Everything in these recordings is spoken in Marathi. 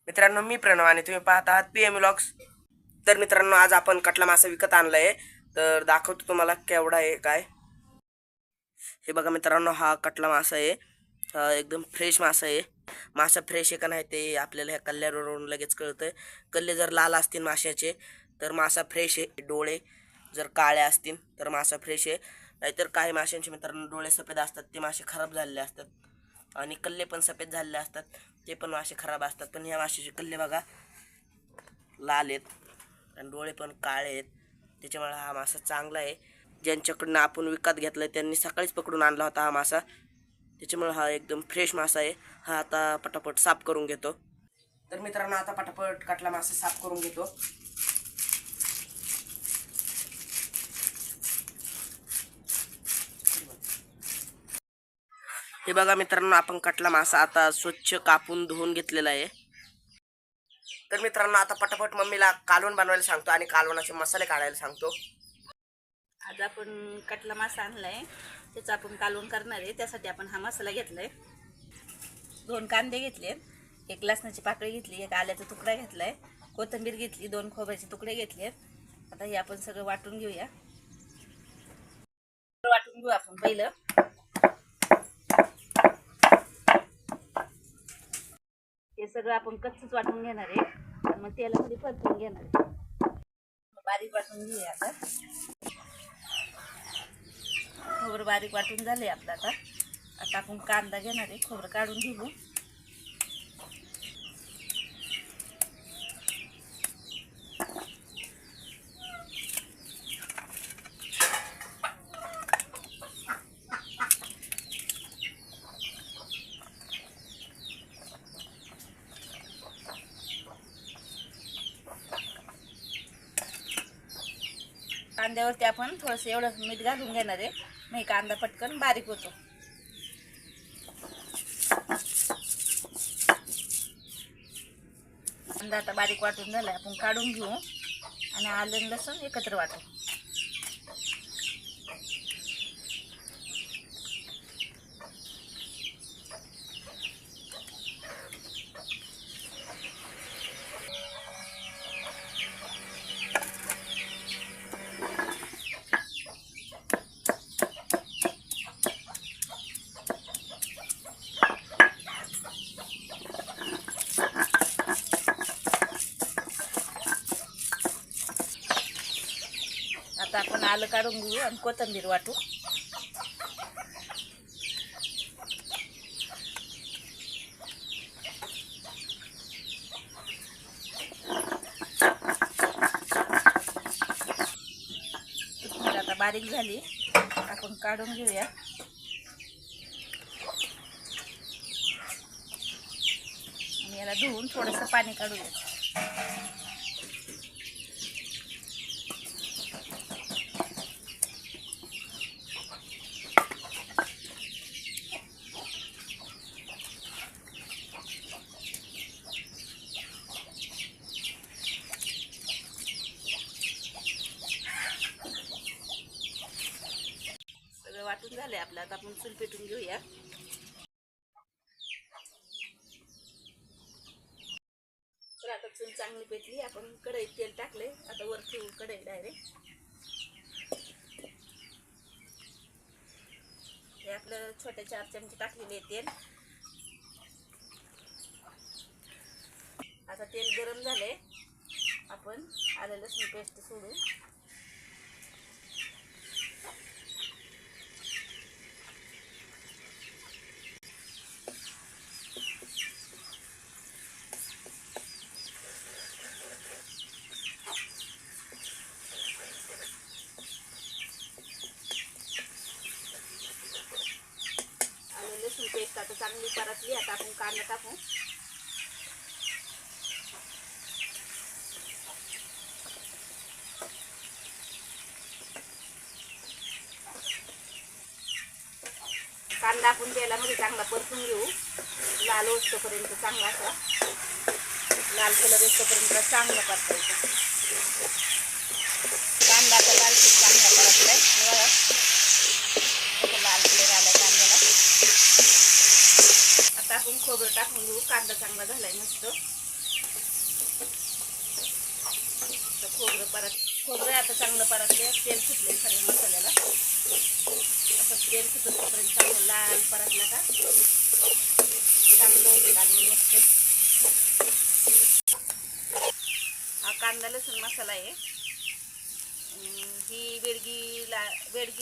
मित्रांनो, मी प्रणव आणि तुम्ही पाहत आहात PM व्लॉग्स. तर मित्रांनो, आज आपण कटला मासा विकत आणलाय. तर दाखवतो तुम्हाला केवढा आहे काय. हे बघा मित्रांनो, हा कटला मासा आहे. हा एकदम फ्रेश मासा आहे. मासा फ्रेश आहे का नाही ते आपल्याला ह्या कल्ल्यावरून लगेच कळतं. कल्ले जर लाल असतील माशाचे तर मासा फ्रेश आहे. डोळे जर काळे असतील तर मासा फ्रेश आहे. नाहीतर काही माशांचे मित्रांनो डोळे सफेद असतात, ते मासे खराब झालेले असतात. आणि कल्ले पण सफेद झालेले असतात, ते पण मासे खराब असतात. पण ह्या माशाचे कल्ले बघा लाल आहेत आणि डोळे पण काळे आहेत, त्याच्यामुळे हा मासा चांगला आहे. ज्यांच्याकडनं आपण विकत घेतलाय त्यांनी सकाळीच पकडून आणला होता हा मासा, त्याच्यामुळे हा एकदम फ्रेश मासा आहे. हा आता पटापट साफ करून घेतो. तर मित्रांनो, आता पटापट कटला मासा साफ करून घेतो. हे बघा मित्रांनो, आपण कटला मासा आता स्वच्छ कापून धुवून घेतलेला आहे. तर मित्रांनो, आता पटापट मम्मीला कालवण बनवायला सांगतो आणि कालवणाचे मसाले काढायला सांगतो. आज आपण कटला मासा आणलाय, त्याचं आपण कालवण करणार आहे. त्यासाठी आपण हा मसाला घेतलाय. 2 कांदे घेतले, 1 लसणाची पाकळी घेतली, 1 आल्याचा तुकडा घेतलाय, कोथिंबीर घेतली, 2 खोबऱ्याचे तुकडे घेतले. आता हे आपण सगळं वाटून घेऊया. वाटून घेऊ आपण पहिलं. हे सगळं आपण कच्चच वाटून घेणार आहे आणि मग तेलामध्ये परतून घेणार आहे. बारीक वाटून घेऊया. आता खोबरं बारीक वाटून झाले आपलं. आता आपण कांदा घेणार आहे, खोबरं काढून घेऊ. कांद्यावरती आपण थोडंसं एवढं मीठ घालून घेणार आहे, मग कांदा पटकन बारीक होतो. कांदा आता बारीक वाटून झाला, आपण काढून घेऊ आणि आलं लसूण एकत्र वाटू. आता आपण आलं काढून घेऊ आणि कोथिंबीर वाटू. आता बारीक झाली, आपण काढून घेऊया आणि याला धुवून थोडंसं पाणी काढूया. वाटून झाले आपलं. आता आपण चूल पेटून घेऊया. तर आता चूल चांगली पेटली, आपण कढईत तेल टाकले. आता वर ठेवू कढई डायरेक्ट. हे आपलं छोटे 4 चमचे टाकलेले तेल. आता तेल गरम झाले, आपण आलं लसूण पेस्ट सोडू. लसूण पेस्ट आता चांगली परतली. आता आपण कांदा टाकू. कांदा आपण तेलामध्ये चांगला परतून घेऊ, लाल होईपर्यंत. चांगला असा लाल कलर येईपर्यंत चांगला परतायचा. कांदा आता लाल चांगला परतलाय, लाल कलर आला कांद्याला. आता आपण खोबरं टाकून घेऊ. कांदा चांगला झालाय मस्त. खोबरं आता चांगलं परतले, तेल सुटले सगळ्या मसाल्याला. असं तेल सुटपर्यंत चांगलं लाल परतला का चांगलं होते कालवून मस्त. हा कांदा लसूण मसाला आहे. ही बेडगी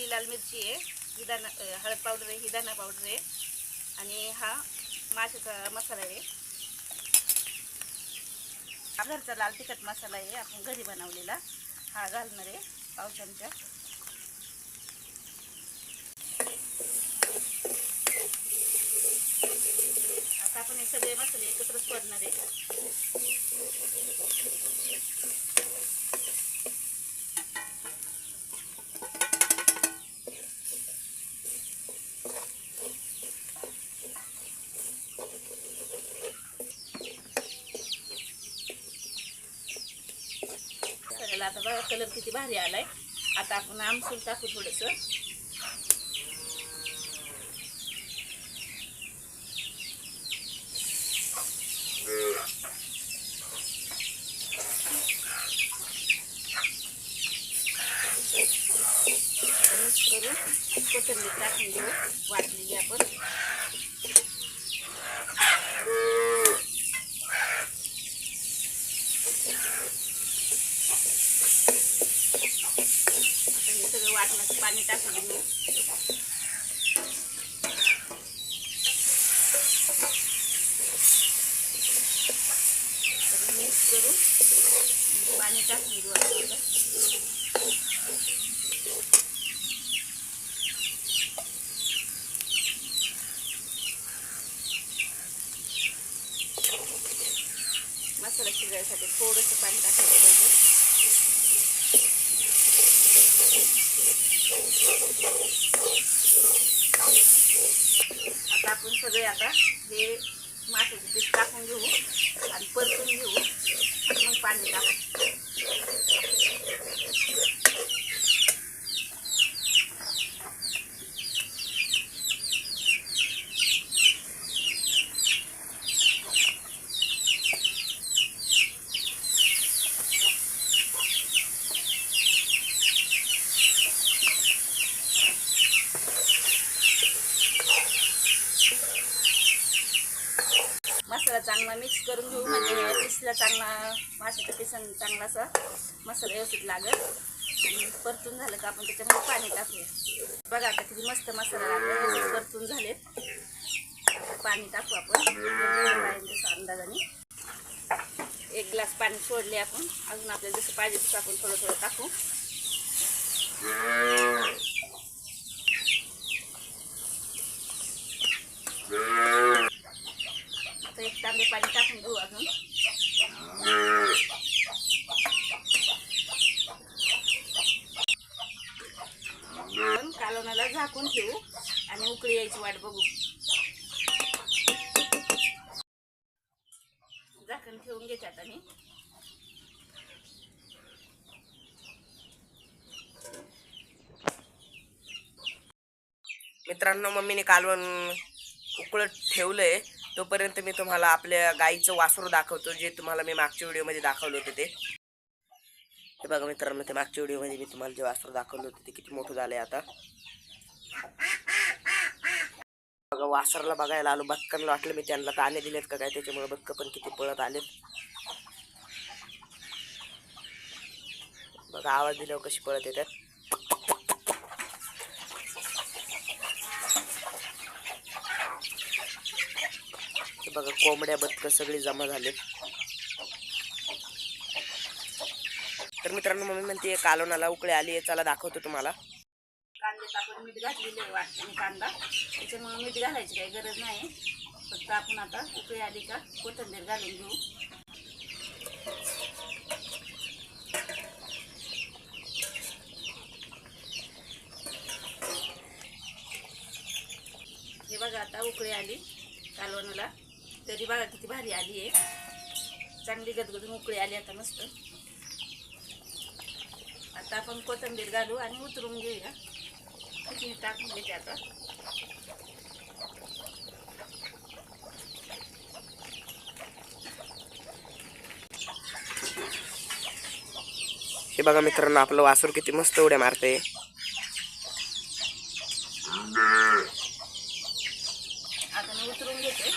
लाल मिरची आहे, ही हळद पावडर आहे, ही धना पावडर आहे आणि हा माशाचा मसाला आहे. हा घरचा लाल तिखट मसाला आहे, आपण घरी बनवलेला. हा घालणार आहे पाव चमचा. आता आपण हे सगळे मसाले एकत्रच करणार आहे. आता बघा कलर किती भारी आलाय. आता आपण आमसूल टाकू थोडंसं. मिक्स करून कोथिंबीर टाकून घेऊ वाटलेली आपण. वाटणाचं पाणी टाकून घेऊ. मिक्स करून पाणी टाकून घेऊ आता. मसाला शिजायसाठी थोडंसं पाणी टाकायचं पाहिजे. आता आपण सगळे आता हे माशाचे पीस टाकून घेऊ आणि परतून घेऊ. मग पाणी टाकू. मसाला चांगला मिक्स करून घेऊ, म्हणजे पीसला चांगला माशाच्या पीसन चांगला असा मसाला व्यवस्थित लागेल. आणि परतून झालं का आपण त्याच्यामध्ये पाणी टाकूया. बघा आता किती मस्त मसाला लागला. परतून झाले पाणी टाकू आपण तसं अंदाजाने. 1 ग्लास पाणी सोडले आपण. अजून आपल्याला जसं पाहिजे तसं आपण थोडं थोडं टाकू. आता 1 तांबे पाणी टाकून घेऊ अजून. पण कालवणाला झाकून ठेवू आणि उकळी यायची वाट बघू. झाकण ठेवून घेते आता मी. मित्रांनो, मम्मीने कालवण उकळत ठेवलंय. तोपर्यंत मी तुम्हाला आपल्या गाईचं वासरू दाखवतो, जे तुम्हाला मी मागच्या व्हिडिओमध्ये दाखवलं होतं ते. हे बघा मित्रांनो, ते मागच्या व्हिडिओमध्ये मी तुम्हाला जे वासरू दाखवलं होतं ते किती मोठं झालंय आता. बघा वासराला बघायला आलो. बक्कांना वाटलं मी त्यांना ताने दिलेत का काय, त्याच्यामुळे बक्क पण किती पळत आलेत. बघा आवाज दिल्यावर कशी पळत येतात. बघा कोंबड्या बदक सगळी जमा झालेत. तर मित्रांनो, मम्मी म्हणते कालवणाला उकळी आली आहे, चला दाखवतो तुम्हाला. कांद्यात आपण मीठ घातलेलं आहे वाटणे कांदा, त्याच्यामुळे मीठ घालायची काही गरज नाही. फक्त आपण आता उकळी आली का कोथिंबीर घालून घेऊ. हे बघा आता उकळी आली कालवणाला. तरी बघा किती भारी आली आहे. चांगली गदगदून उकळी आली आता मस्त. आता आपण कोथिंबीर घालू आणि उतरून घेऊया. किती टाकून घेते आता. हे हे बघा मित्रांनो, आपलं वासर किती मस्त उड्या मारते. आता मी उतरून घेते.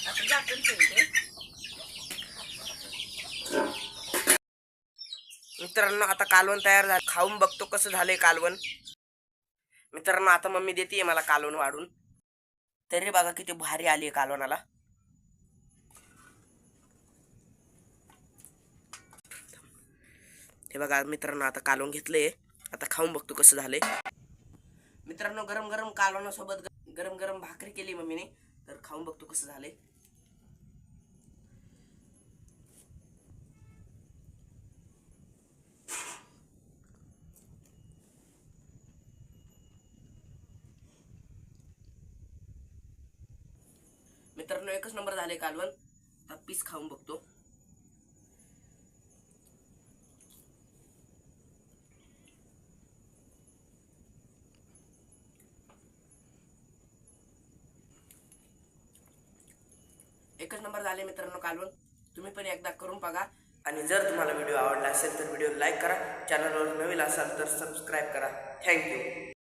आता झाकण ठेवते. मित्रांनो आता कालवण तयार झालं, खाऊन बघतो कसं झालंय कालवण. मित्रांनो आता मम्मी देते मला कालवण वाढून. तरी बघा किती भारी आली आहे कालवणाला. हे बघा मित्रांनो आता कालवण घेतलंय, आता खाऊन बघतो कसं झालंय. मित्रांनो गरम गरम कालवणासोबत गरम गरम भाकरी केली मम्मीने, तर खाऊन बघतो कसं झालंय. मित्रांनो एकच नंबर झाले कालवण. आता पीस खाऊन बघतो. एकच नंबर झाले मित्रांनो कालवण. तुम्ही पण एकदा करून बघा. आणि जर तुम्हाला व्हिडिओ आवडला असेल तर व्हिडिओ लाईक करा. चॅनलवर नवीन असाल तर सबस्क्राईब करा. थँक्यू.